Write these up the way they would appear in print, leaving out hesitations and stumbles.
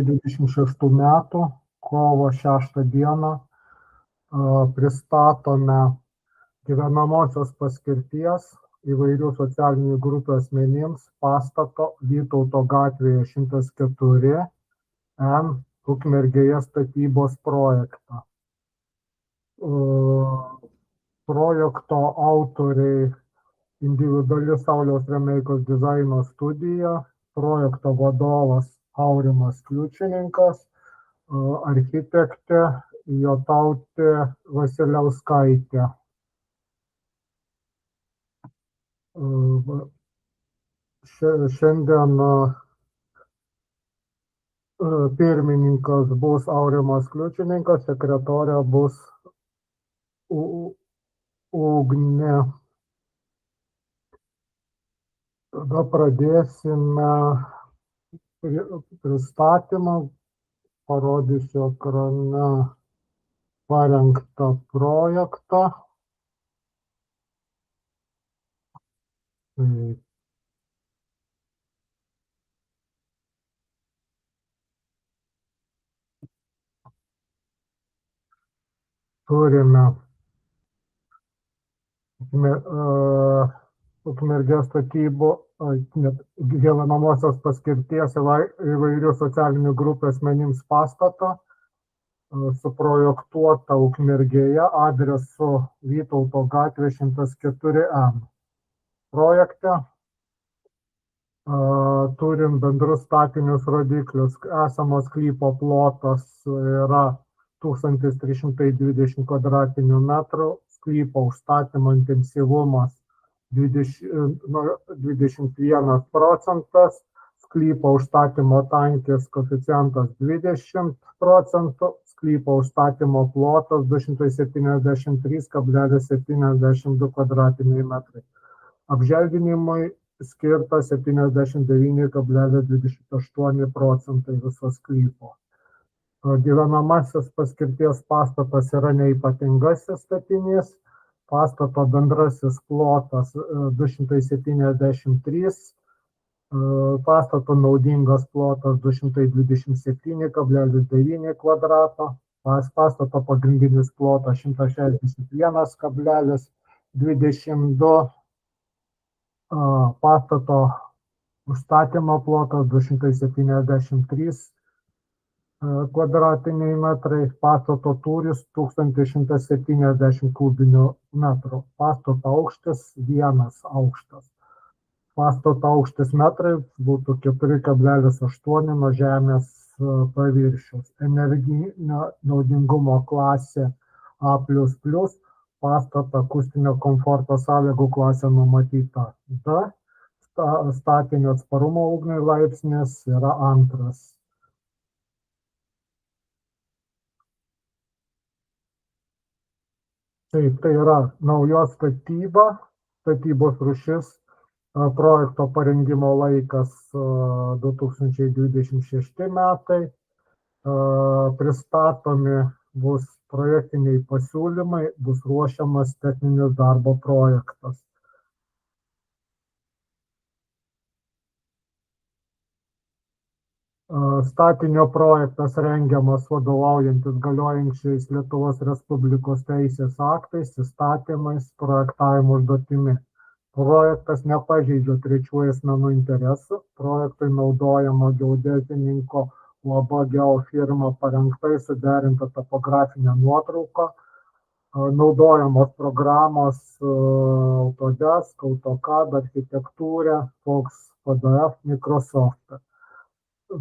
2026 metų kovo 6 dieną pristatome gyvenamosios paskirties įvairių socialinių grupių asmenims pastato Vytauto gatvėje 104 N Ukmergėje statybos projektą. Projekto autoriai individuali Sauliaus Remeikos dizaino studija, projekto vadovas Aurimas Kliučininkas, architektė Jotautė Vasiliauskaitė. Šiandien pirmininkas bus Aurimas Kliučininkas, sekretorė bus Ugnė. Tada pradėsime pristatymą, parodysiu ekrane parengtą projektą. Turime Ukmergės statybų gyvenamosios paskirties įvairių socialinių grupių asmenims pastatą, suprojektuota Ukmergėje adresu Vytauto gatvė 104 N. Projekte turim bendrus statinius rodiklius. Esamos sklypo plotas yra 1320 kvadratinių metrų, sklypo užstatymo intensyvumas 21 procentas, sklypo užstatymo tankis koeficientas 20 procentų, sklypo užstatymo plotas 273,72 kvadratiniai metrai. Apželdinimui skirta 79,28 procentai viso sklypo. Gyvenamasis paskirties pastatas yra neypatingasis statinys, pastato bendrasis plotas 273, pastato naudingas plotas 227,9 kvadrato, pastato pagrindinis plotas 161,22, pastato užstatymo plotas 273 kvadratiniai metrai, pastato tūris 1170 kubinių metrų, pastato aukštis 1 aukštas. Pastato aukštis metrai būtų 4,8 nuo žemės paviršiaus. Energinio naudingumo klasė A++, pastato akustinio komforto sąlygų klasė numatyta D, statinio atsparumo ugniai laipsnis yra 2. Taip, tai yra naujos statybos rūšis, projekto parengimo laikas 2026 metai, pristatomi bus projektiniai pasiūlymai, bus ruošiamas techninis darbo projektas. Statinio projektas rengiamas vadovaujantis galiojančiais Lietuvos Respublikos teisės aktais, įstatymais, projektavimo užduotimi. Projektas nepažeidžia trečiųjų asmenų interesų, projektui naudojama geodetininko UAB Geofirma parengtai suderinta topografinė nuotrauka, naudojamos programos Autodesk, AutoCAD, Architektūrė, Fox PDF, Microsoft.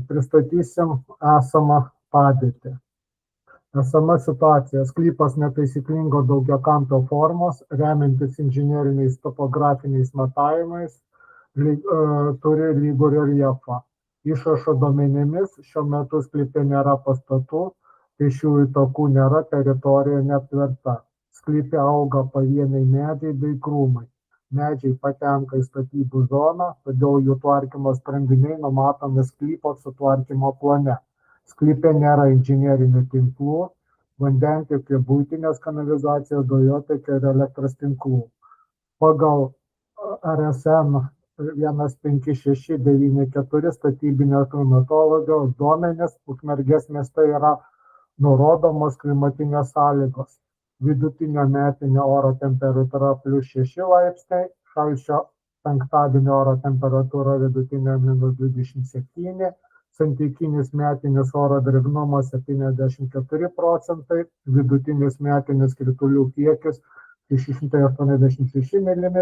Pristatysim esamą padėtį. Esama situacija. Sklypas netaisyklingo daugiakampio formos, remiantis inžineriniais topografiniais matavimais, turi lygų reljefą. Išrašo duomenimis šiuo metu sklype nėra pastatų, pėsčiųjų takų nėra, teritorija neaptverta. Sklype auga pavieniai medžiai bei krūmai. Medžiai patenka į statybų zoną, todėl jų tvarkymo sprendiniai numatomi sklypo sutvarkymo plane. Sklype nėra inžinerinių tinklų, vandentiekio, buitinės kanalizacijos, dujotiekio ir elektros tinklų. Pagal RSN 156994 statybinės klimatologijos duomenys Ukmergės mieste yra nurodomos klimatinės sąlygos. Vidutinio metinio oro temperatūra +6 laipsniai, šalčio penktadienio oro temperatūra vidutinė -27, santykinis metinis oro drėgnumas 74%, vidutinis metinis kritulių kiekis 686 mm,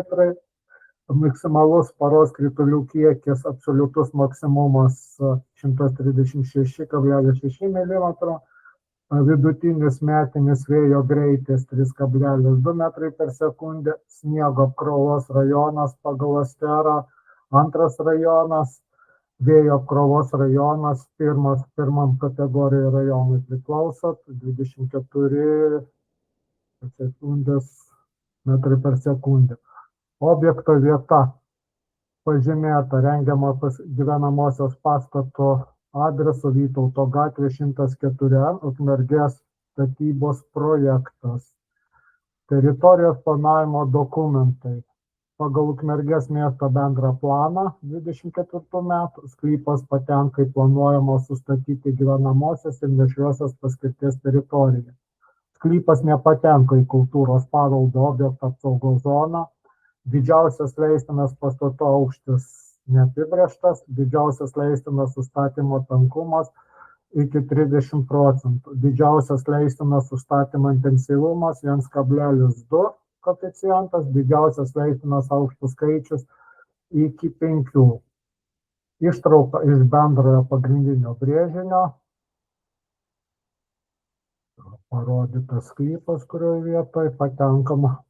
maksimalus paros kritulių kiekis absoliutus maksimumas 136,6 mm, vidutinis metinis vėjo greitis 3,2 metrai per sekundę, sniego apkrovos rajonas pagal Asterą, antras rajonas, vėjo apkrovos rajonas pirmam kategorijai rajonui priklauso 24 metrai per sekundę. Objekto vieta pažymėta rengiama gyvenamosios pastato adresu Vytauto gatvė 104, Ukmergės statybos projektas. Teritorijos planavimo dokumentai. Pagal Ukmergės miesto bendrą planą 24 metų sklypas patenka į planuojamo sustatyti gyvenamosios ir mišriosios paskirties teritoriją. Sklypas nepatenka į kultūros paveldo objekto apsaugos zoną. Didžiausias leistinas pastato aukštis neapibrėžtas, didžiausias leistinas užstatymo tankumas iki 30%, didžiausias leistinas užstatymo intensyvumas 1,2 koeficientas, didžiausias leistinas aukštų skaičius iki 5. Ištrauka iš bendrojo pagrindinio brėžinio. Parodytas sklypas, kurioje vietoje patenkama.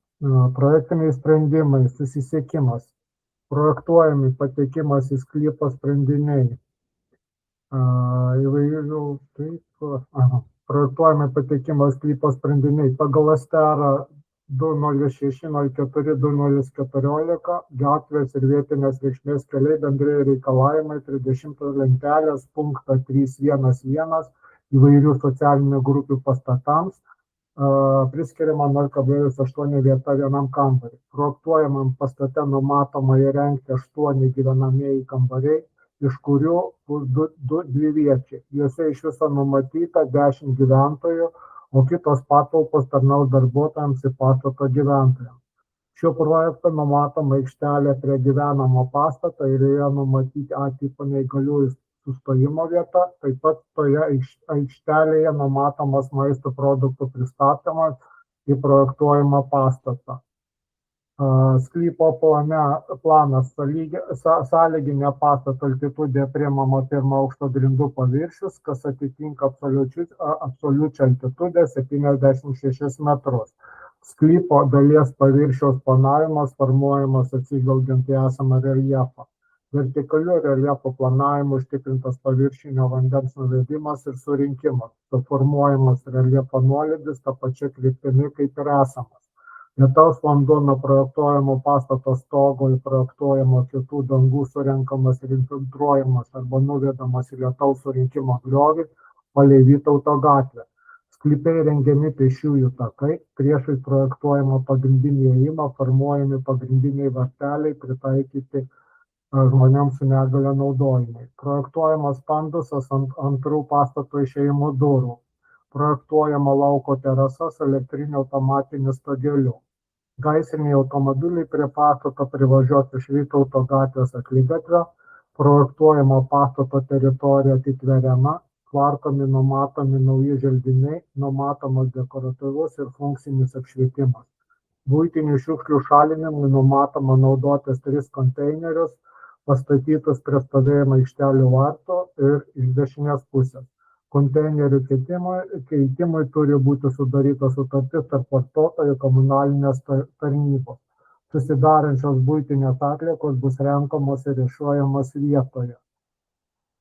Projektiniai sprendimai, susisiekimas. Projektuojami patekimas į sklypo sprendiniai. Projektuojami patekimas sklypo sprendiniai. Pagal Asterą 206042014 gatvės ir vietinės reikšmės keliai bendrieji reikalavimai 30 lentelės punktą 311 įvairių socialinių grupių pastatams priskiriama 0,8 vieta vienam kambariui. Projektuojamam pastate numatoma įrengti 8 gyvenamieji kambariai, iš kurių bus 2 dviviečiai. Juose iš viso numatyta 10 gyventojų, o kitos patalpos tarnaus darbuotojams ir pastato gyventojams. Šiuo projektu numatoma aikštelė prie gyvenamo pastato ir joje numatyti A-tipo neįgaliųjų sustojimo vieta, taip pat toje aikštelėje numatomas maisto produktų pristatymas į projektuojamą pastatą. Sklypo planas sąlyginė pastato altitudė priimama pirmo aukšto grindų paviršius, kas atitinka absoliučią altitudę 76 metrus. Sklypo dalies paviršiaus planavimas formuojamas atsižvelgiant į esamą reljefą. Vertikaliu reljefo planavimu užtikrintas paviršinio vandens nuvedimas ir surinkimas, suformuojamas reljefo nuolydis tą pačią kryptimi kaip ir esamas. Lietaus vanduo nuo projektuojamo pastato stogo ir projektuojamo kitų dangų surenkamas ir infiltruojamas arba nuvedamas į lietaus surinkimo griovį palei Vytauto gatvę. Sklype įrengiami pėsčiųjų takai, priešais projektuojamo pagrindinį įėjimą formuojami pagrindiniai varteliai pritaikyti žmonėms su negalia naudojimai. Projektuojamas pandusas ant antrų pastato išėjimo durų. Projektuojama lauko terasa su elektriniu automatiniu stogeliu. Gaisriniai automobiliai prie pastato privažiuoti iš Vytauto gatvės akligatvio. Projektuojama pastato teritorija atitveriama. Tvarkomi numatomi nauji želdiniai, numatomas dekoratyvus ir funkcinis apšvietimas. Buitinių šiukšlių šalinimui numatoma naudotis 3 konteinerius, pastatytus prie stovėjimo aikštelių vartų ir iš dešinės pusės. Konteinerių keitimui turi būti sudaryta sutartis tarp vartotojų komunalinės tarnybos. Susidarančios buitinės atliekos bus renkamos ir rūšiuojamos vietoje.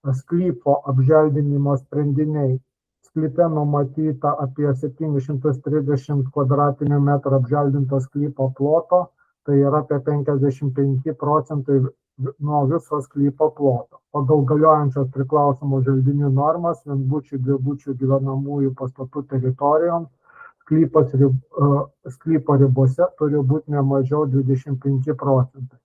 Sklypo apželdinimo sprendiniai. Sklype numatyta apie 730 kvadratinių metrų apželdinto sklypo ploto, tai yra apie 55% nuo viso sklypo ploto. Pagal galiojančios priklausomų želdinių normas vienbučių, dvibučių gyvenamųjų pastatų teritorijoms sklypo ribose turi būti ne mažiau 25%.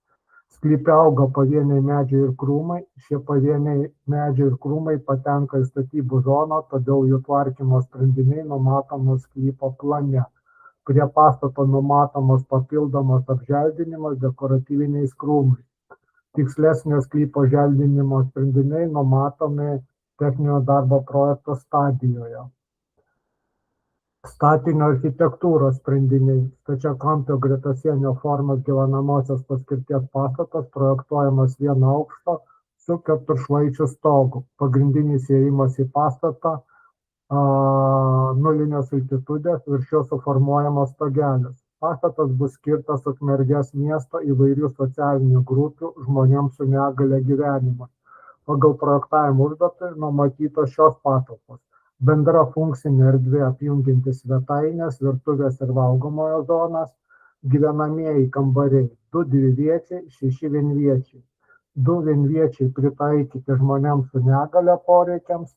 Sklype auga pavieniai medžiai ir krūmai. Šie pavieniai medžiai ir krūmai patenka į statybų zoną, todėl jų tvarkymo sprendiniai numatomi sklypo plane. Prie pastato numatomas papildomas apželdinimas dekoratyviniais krūmais. Tikslesnio sklypo želdinimo sprendiniai numatomi techninio darbo projekto stadijoje. Statinio architektūros sprendiniai. Stačiakampio gretasienio formos gyvenamosios paskirties pastatas projektuojamas vieno aukšto su keturšvaičiu stogu. Pagrindinis įėjimas į pastatą nulinės altitudės, virš jo suformuojamas stogelis. Pastatas bus skirtas Ukmergės miesto įvairių socialinių grupių žmonėms su negalia gyvenimui. Pagal projektavimo užduotį numatytos šios patalpos. Bendra funkcinė erdvė apjungianti svetainės, virtuvės ir valgomojo zonas, gyvenamieji kambariai, 2 dviviečiai, 6 vienviečiai. 2 vienviečiai pritaikyti žmonėms su negalia poreikiams,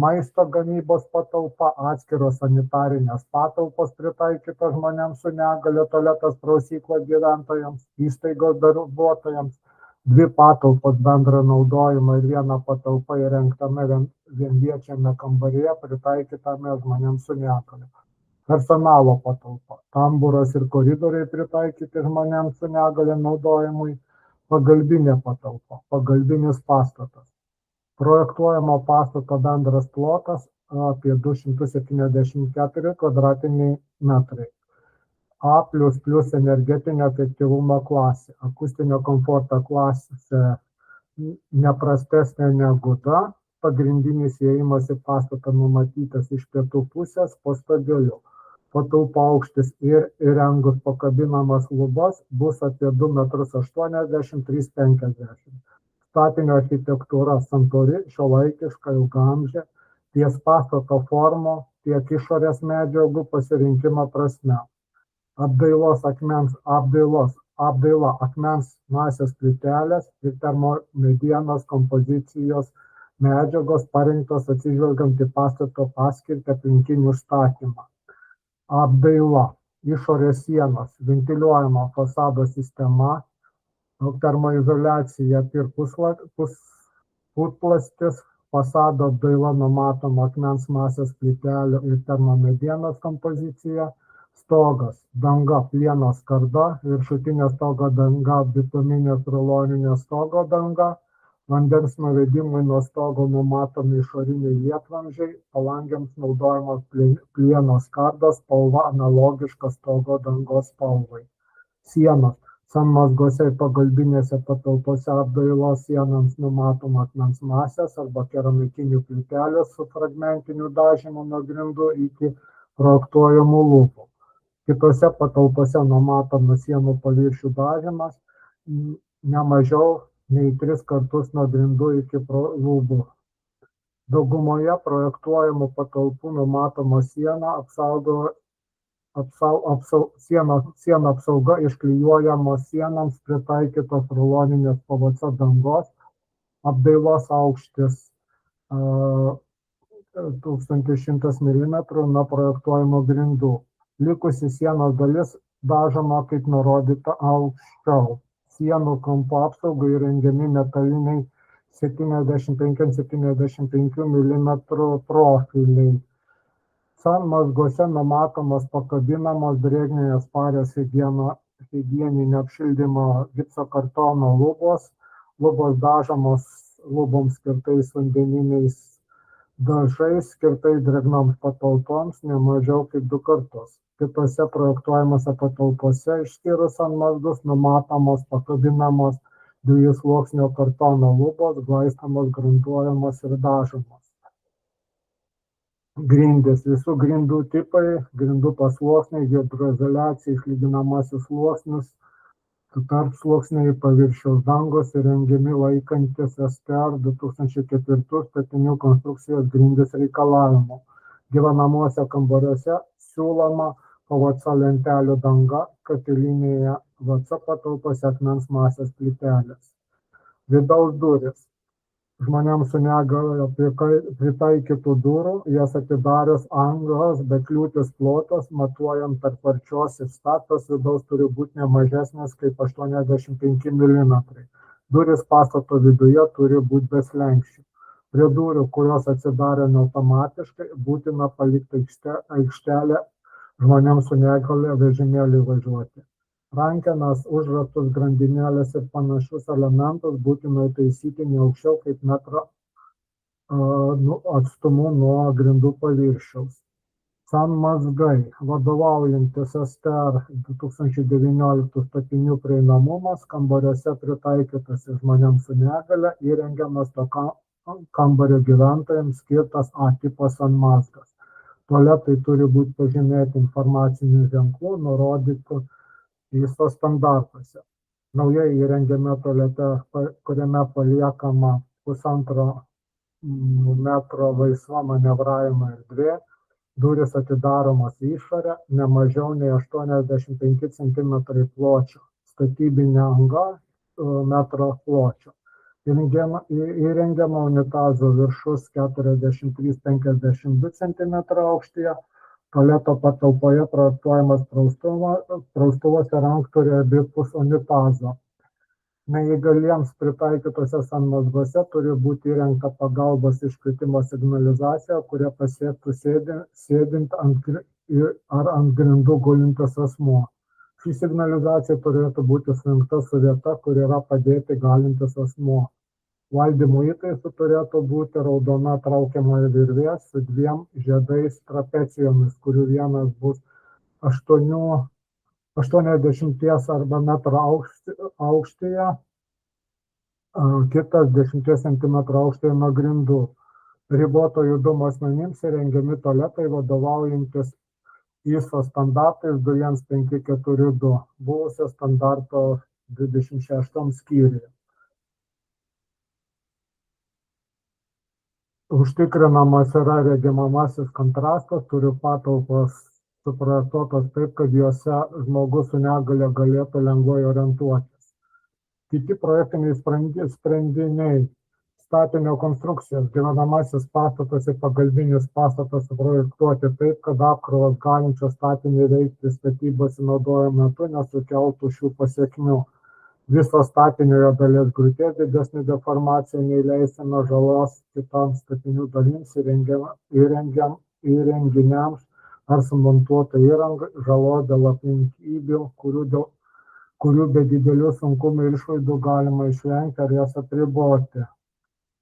maisto gamybos patalpa, atskiros sanitarinės patalpos pritaikytos žmonėms su negalia, tualetas, prausykla gyventojams, įstaigos darbuotojams, 2 patalpos bendro naudojimo ir 1 patalpa įrengtame vienviečiame kambaryje pritaikytame žmonėms su negalia. Personalo patalpa, tambūras ir koridoriai pritaikyti žmonėms su negalia naudojimui, pagalbinė patalpa, pagalbinis pastatas. Projektuojamo pastato bendras plotas apie 274 kvadratiniai metrai. A++ energetinio efektyvumo klasė, akustinio komforto klasė neprastesnė negu D, pagrindinis įėjimas į pastatą numatytas iš pietų pusės po stogeliu. Patalpų aukštis ir įrengus pakabinamas lubas bus apie 2,80 m, 3,50 m. Statinio architektūra santūri, šiuolaikiška, ilgaamžė, ties pastato formų, tiek išorės medžiagų pasirinkimo prasme. Apdaila akmens masės plytelės ir termomedienos kompozicijos medžiagos parinktos atsižvelgiant į pastato paskirtį, aplinkinių užstatymą. Apdaila išorės sienos, ventiliuojama fasado sistema, termoizoliacija ir putplastis, fasado apdaila numatoma akmens masės plytelių ir termomedienos kompozicija. Stogas, danga plieno skarda, viršutinė stogo danga bituminės ruloninės stogo danga, vandens nuvedimui nuo stogo numatomi išoriniai lietvamzdžiai, palangėms naudojamos plieno skardos, spalva analogiška stogo dangos spalvai. Sienos, sanmazgose ir pagalbinėse patalpose apdailos sienoms numatoma akmens masės arba keramikinių plytelių su fragmentiniu dažymu nuo grindų iki projektuojamų lubų. Kitose patalpose numatomas sienų paviršių dažymas ne mažiau nei 3 kartus nuo grindų iki lubų. Daugumoje projektuojamų patalpų numatoma siena apsauga išklijuojamos sienoms pritaikytos ruloninės PVC dangos, apdailos aukštis 1100 mm nuo projektuojamų grindų. Likusi sienos dalis dažoma kaip nurodyta aukščiau. Sienų kampų apsaugai įrengiami metaliniai 75-75 mm profiliai. Sanmazgose numatomas pakabinamos drėgmei atsparios higieninio apšildymo gipsokartono lubos. Lubos dažomos luboms skirtais vandeniniais dažais, skirtais drėgnoms patalpoms ne mažiau kaip 2 kartus. Kitose projektuojamose patalpose išskyrus sanmazgus numatomos pakabinamos 2 sluoksnio kartono lubos, glaistamos, gruntuojamos ir dažomos. Grindys, visų grindų tipai, grindų pasluoksniai, hidroizoliacija, išlyginamasis sluoksnis, tarpsluoksniai, paviršiaus dangos įrengiami laikantis STR 2004 statinių konstrukcijos grindys reikalavimų. Gyvenamuose kambariuose siūloma PVC lentelių danga, katilinėje VC patalpose akmens masės plytelės. Vidaus durys. žmonėms su negale pritaikytų durų, jas atidarius angos, be kliūtis plotos, matuojant tarp varčios ir staktos vidaus turi būti ne mažesnės kaip 85 mm. Durys pastato viduje turi būti be slenksčių. Prie durų, kurios atsidarė neautomatiškai, būtina palikti aikštelę žmonėms su negale vežimėliui važiuoti. Rankenas, užraktus, grandinėlės ir panašius elementus būtina taisyti ne aukščiau kaip metro atstumu nuo grindų paviršiaus. Sanmazgai, vadovaujantis STR 2019 statinių prieinamumas, kambariuose pritaikytas žmonėms su negale, įrengiamas to kambario gyventojams skirtas A tipo sanmazgas. Tualetai turi būti pažymėti informacinių ženklų, nurodytų ISO standartuose. Naujai įrengiame tualete, kuriame paliekama 1,5 metro laisva manevravimo erdvė, durys atidaromos į išorę, ne mažiau nei 85 cm pločio, statybinė anga metro pločio. Įrengiama unitazo viršus 43-52 cm aukštyje, tualeto patalpoje projektuojamas praustuvas ir ranktūrė abipus unitazo. Neįgaliems pritaikytose sanmazgose turi būti įrengta pagalbos iškvietimo signalizacija, kuria pasiektų sėdint ar ant grindų gulintis asmuo. Ši signalizacija turėtų būti sujungta su vieta, kur yra padėti galintis asmuo. Valdymo įtaisu turėtų būti raudona traukiamoji virvė su 2 žiedais trapecijomis, kurių vienas bus 80 arba metro aukštyje, kitas 10 cm aukštyje nuo grindų. Riboto judumo asmenims įrengiami tualetai vadovaujantis ISO standartais 1542, buvusio standarto 26 skyriuje. Užtikrinamas yra regimamasis kontrastas, turi patalpos suprojektuotos taip, kad juose žmogus su negale galėtų lengvai orientuotis. Kiti projektiniai sprendiniai, statinio konstrukcijos, gyvenamasis pastatas ir pagalbinis pastatas suprojektuoti taip, kad apkrovos galinčios statinį veikti statybos naudojimo metu nesukeltų šių pasekmių. Visos statinio dalies griūties didesnė deformacija nei leistina žalos kitoms statinių dalims įrenginiams ar sumontuota įranga žalos dėl aplinkybių, kurių be didelių sunkumų ir išlaidų galima išvengti ar jas apriboti.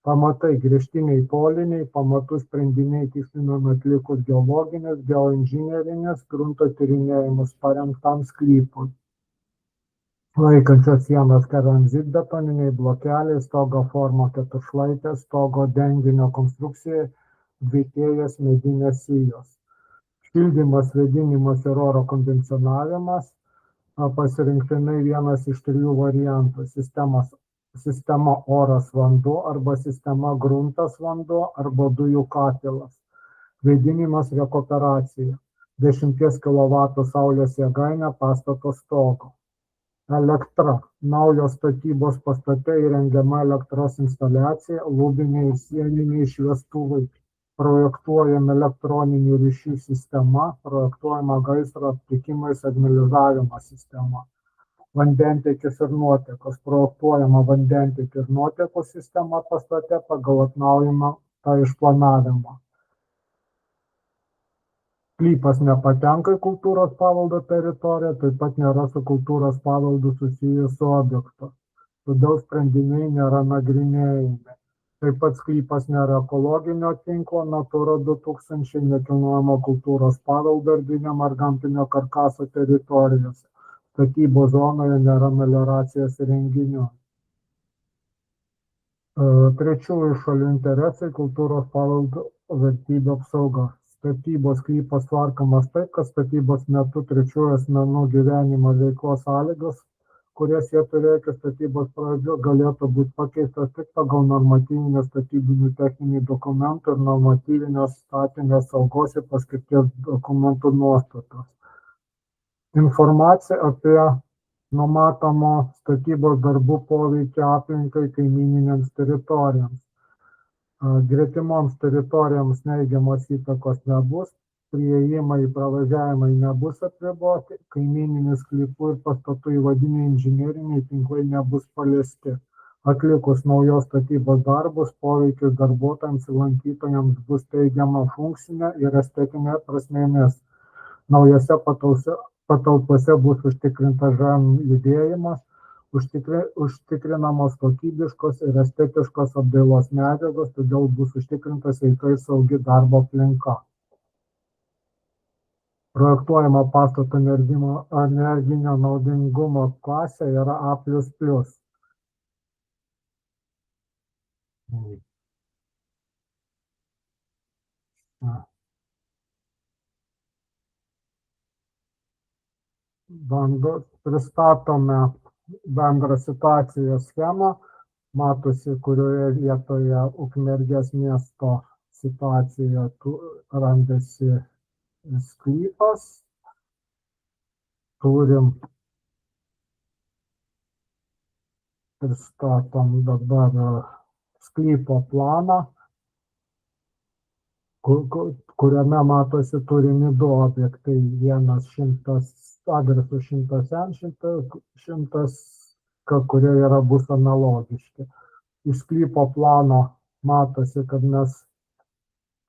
Pamatai griežtiniai poliniai, pamatų sprendiniai tikslinami atlikus geologinius, geoinžinierinius, grunto tyrinėjimus parengtam sklypui. Laikančios sienos keramzitbetoniniai blokeliai, stogo formo keturšlaitės, stogo denginio konstrukcijai, dvikėjės medinės sijos. Šildymas, vėdinimas ir oro kondicionavimas pasirinktinai vienas iš 3 variantų. Sistema oras vanduo arba sistema gruntas vanduo arba dujų katilas. Vėdinimas rekuperacija. 10 kW saulės jėgainė pastato stogo. Elektra. Naujos statybos pastate įrengiama elektros instaliacija, lubiniai ir sieniniai šviestuvai. Projektuojama elektroninių ryšių sistema, projektuojama gaisro aptikimo ir signalizavimo sistema. Vandentiekis ir nuotekos. Projektuojama vandentiekio ir nuotekų sistema pastate pagal atnaujintą išplanavimą. Sklypas nepatenka į kultūros paveldo teritoriją, taip pat nėra su kultūros paveldu susijusių objektų, todėl sprendiniai nėra nagrinėjami. Taip pat sklypas nėra ekologinio tinklo, Natura 2000, nekilnojamo kultūros paveldo erdviniam ar gamtinio karkaso teritorijose. Statybos zonoje nėra melioracijos įrenginių. Trečiųjų šalių interesai kultūros paveldo vertybių apsauga. Statybos sklypas tvarkomas taip, kad statybos metu trečiųjų asmenų gyvenimo veiklos sąlygos, kurias jie turėjo iki statybos pradžios, galėtų būti pakeistas tik pagal normatyvinio statybinių techninių dokumentų ir normatyvinio statinio saugos ir paskirties dokumentų nuostatos. Informacija apie numatomo statybos darbų poveikį aplinkai kaimyninėms teritorijoms. Gretimoms teritorijoms neigiamos įtakos nebus, priėjimai ir pravažiavimai nebus apriboti, kaimyninių sklypų ir pastatų įvadiniai inžineriniai tinklai nebus paliesti. Atlikus naujos statybos darbus, poveikis darbuotojams ir lankytojams bus teigiama funkcinė ir estetinė prasmėmis. Naujose patalpose bus užtikrintas žemės judėjimas, užtikrinamos kokybiškos ir estetiškos apdailos medžiagos, todėl bus užtikrinta sveika ir saugi darbo aplinka. Projektuojama pastato energinio naudingumo klasė yra A++. Pristatome bendrą situacijos schemą. Matosi, kurioje vietoje Ukmergės miesto situacija randasi sklypas. Pristatom dabar sklypo planą, kuriame matosi turimi du objektai. Vienas adresu 100N, 100, kurie bus analogiški. Iš sklypo plano matosi, kad mes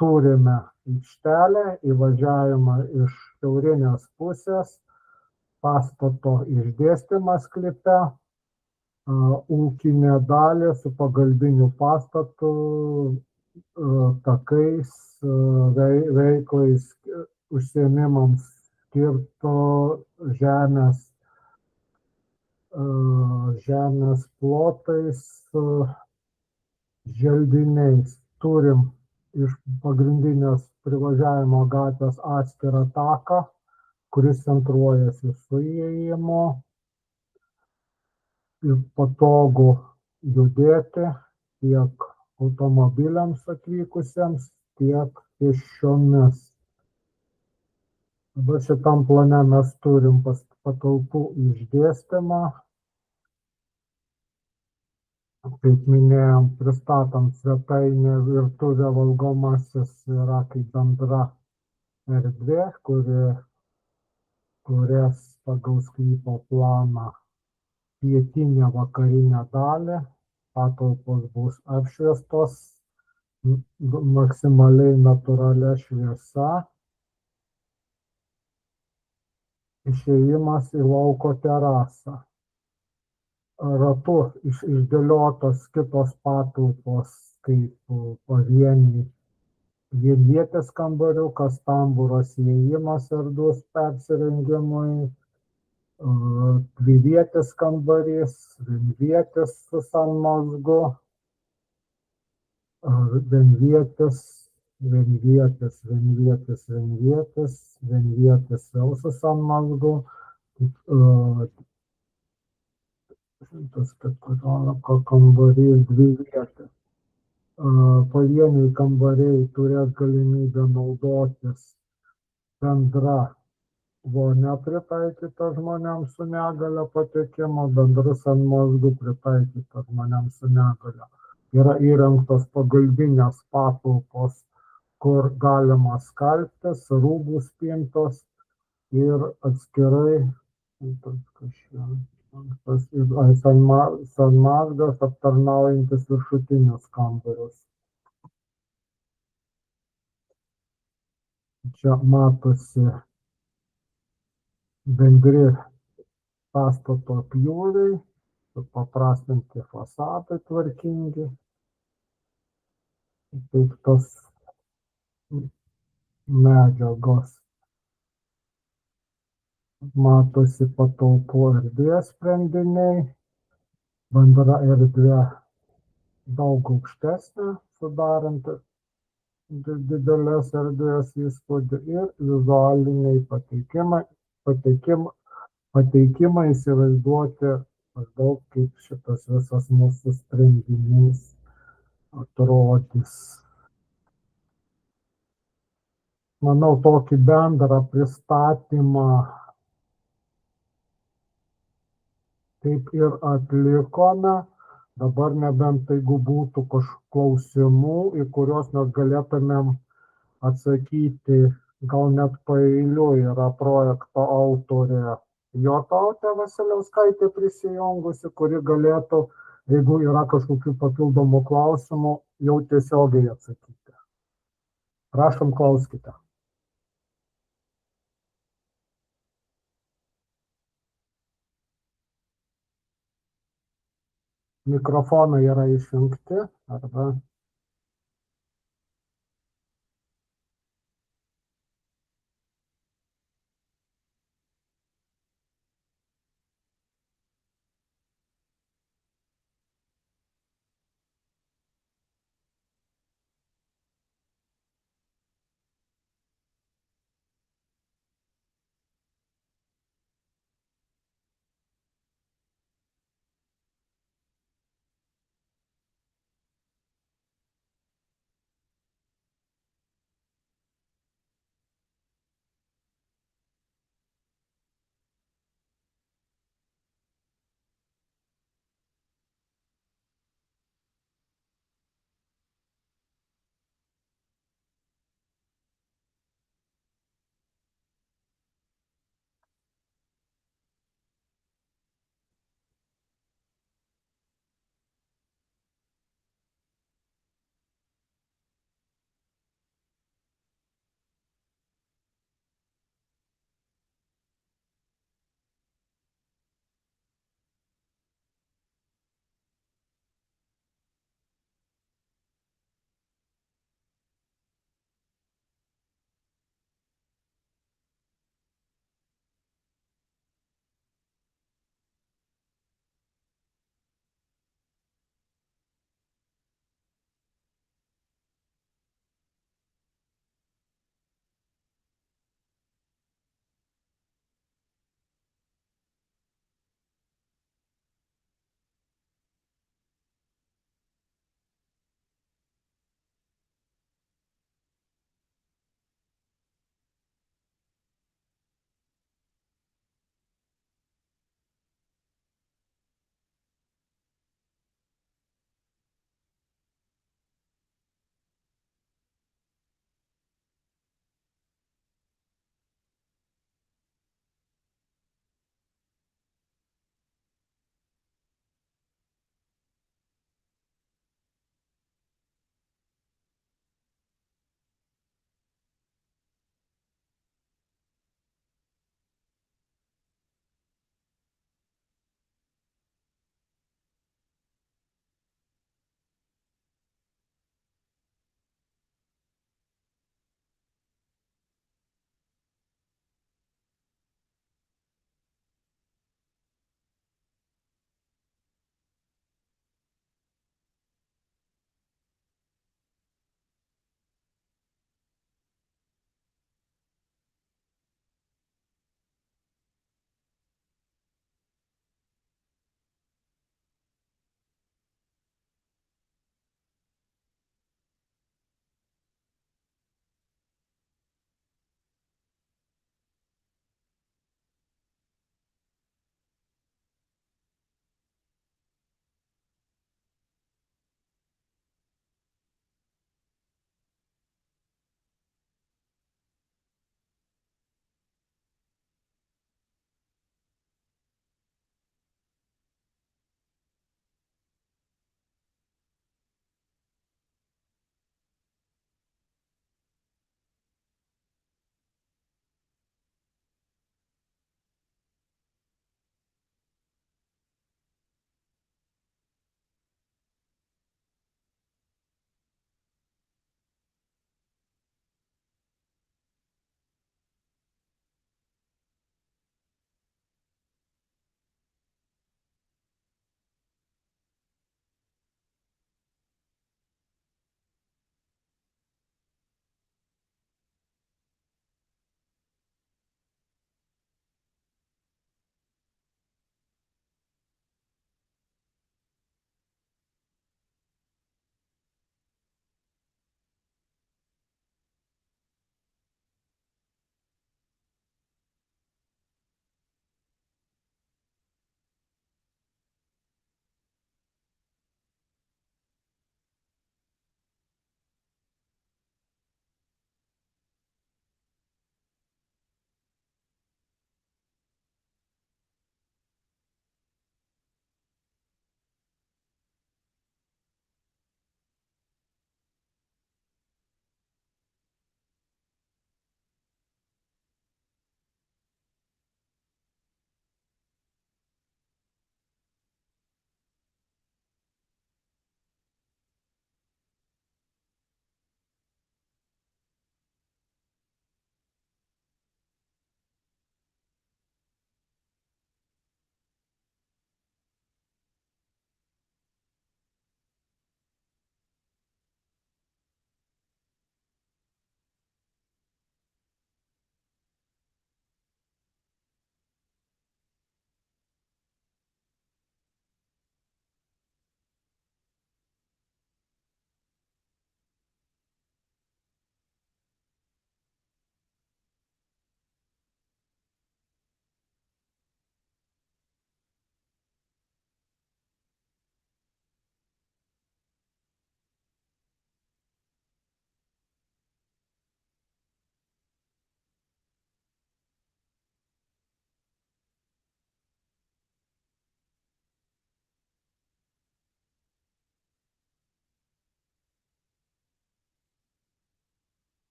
turime aikštelę, įvažiavimą iš šiaurinės pusės, pastato išdėstymą sklype, ūkinė dalį su pagalbiniu pastatu, takais, veiklais, užsiėmimams skirto žemės plotais, želdiniais. Turim iš pagrindinės privažiavimo gatvės atskirą taką, kuris centruojasi su įėjimu ir patogu judėti tiek automobiliams atvykusiems, tiek pėsčiomis. Dabar šitam plane mes turim patalpų išdėstymą. Kaip minėjom, pristatom svetainę, virtuvę, valgomasis yra kaip bendra erdvė, kurias pagal sklypo planą pietinę vakarinę dalį patalpos bus apšviestos maksimaliai natūralia šviesa. Išėjimas į lauko terasą. Ratu išdėliotos kitos patalpos kaip pavieniai vienvietės kambariukas, tamburas įėjimas erdvus persirengimui, dvivietis kambarys, vienvietis su sanmazgu, vienvietis vėl su sanmazgu, 114 kambarys, dvivietis. Pavieniai kambariai turės galimybę naudotis bendra vonia pritaikyta žmonėms su negalia patekimo, bendru sanmazgu pritaikyta žmonėms su negalia. Yra įrengtos pagalbinės patalpos, kur galima skalbtis, rūbų spintos ir atskirai sanmazgas aptarnaujantis viršutinius kambarius. Čia matosi bendri pastato pjūviai, supaprastinti fasadai tvarkingi, teiktos medžiagos. Matosi patalpų erdvės sprendiniai, bendra erdvė daug aukštesnė, sudaranti didelės erdvės įspūdį ir vizualiniai pateikimai įsivaizduoti maždaug kaip šitas visas mūsų sprendinys atrodys. Manau, tokį bendrą pristatymą taip ir atlikome. Dabar nebent jeigu būtų kažkokių klausimų, į kuriuos mes galėtumėm atsakyti, gal net paeiliui yra projekto autorė Jotautė Vasiliauskaitė prisijungusi, kuri galėtų, jeigu yra kažkokių papildomų klausimų, jau tiesiogiai atsakyti. Prašom, klauskite. Mikrofonai yra išjungti arba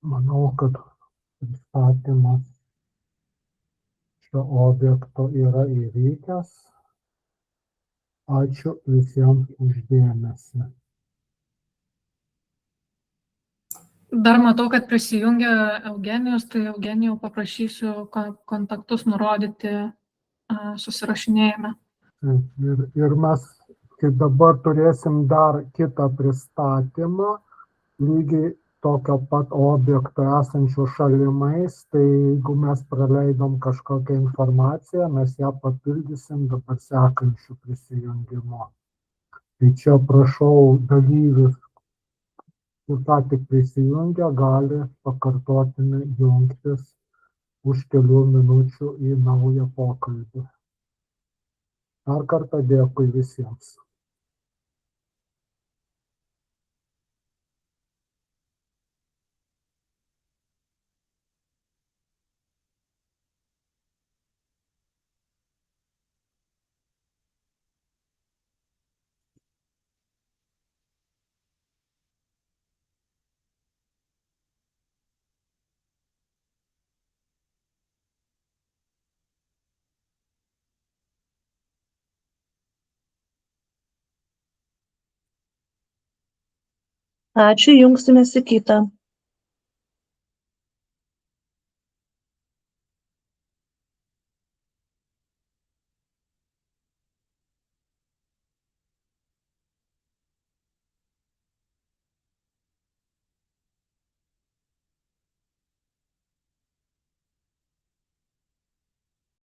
Manau, kad pristatymas šio objekto yra įvykęs. Ačiū visiems už dėmesį. Dar matau, kad prisijungia Eugenijus, tai Eugenijų paprašysiu kontaktus nurodyti susirašinėjime. Ir mes kaip dabar turėsim dar kitą pristatymą, lygiai tokio pat objekto esančio šalimais, tai jeigu mes praleidom kažkokią informaciją, mes ją papildysim dabar sekančiu prisijungimu. Tai čia prašau dalyvius, kur ką tik prisijungia, gali pakartotinai jungtis už kelių minučių į naują pokalbį. Dar kartą dėkui visiems. Ačiū, jungsimės į kitą.